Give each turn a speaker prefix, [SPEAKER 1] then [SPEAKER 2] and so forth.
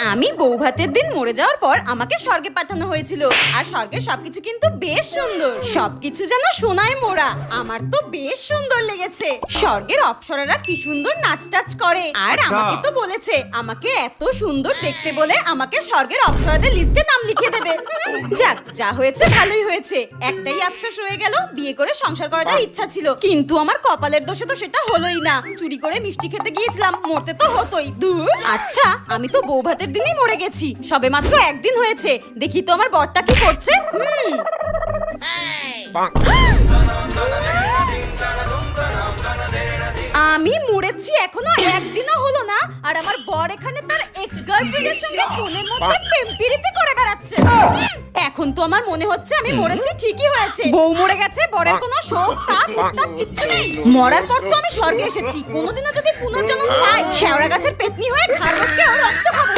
[SPEAKER 1] আমি বউ ভাতের দিন মরে যাওয়ার পর আমাকে স্বর্গে পাঠানো হয়েছিল, আর স্বর্গের সবকিছু কিন্তু বেশ সুন্দর, সবকিছু যেন সোনায় মোড়া। আমার তো বেশ সুন্দর লেগেছে। স্বর্গের অপ্সরারা কি সুন্দর নাচ টাচ করে, আর আমাকে তো বলেছে আমাকে এত সুন্দর দেখতে বলে আমাকে স্বর্গের অপ্সরাদের লিস্টে নাম লিখিয়ে দেবে। যাক, যা হয়েছে ভালোই হয়েছে। একটাই আফসোস রয়ে গেল, বিয়ে করে সংসার করার ইচ্ছা ছিল, কিন্তু আমার কপালের দোষে তো সেটা হলোই না। চুরি করে মিষ্টি খেতে গিয়েছিলাম, মরতে তো হতোই। দূর। আচ্ছা, আমি তো বউ ভাতের দিনই মরে গেছি, সবে মাত্র একদিন হয়েছে। দেখি তো আমার বরটা কি করছে। আমি মরেছি এখনো একদিনও হলো না, আর আমার বর এখানে তার এক্স গার্লফ্রেন্ডের সঙ্গে ফোনের মধ্যে প্রেমপিরিতি করে বেড়াচ্ছে। এখন তো আমার মনে হচ্ছে আমি মরেছি ঠিকই হয়েছে। বউ মরে গেছে, বরের কোনো শোক তাপ উত্তাপ কিচ্ছু নেই। মরার পর তো আমি স্বর্গে এসেছি, কোনোদিনও যদি পুনর্জন্ম পাই, শেওড়া গাছের পেতনি হয়ে ঘাড় মটকে রক্ত খাবো।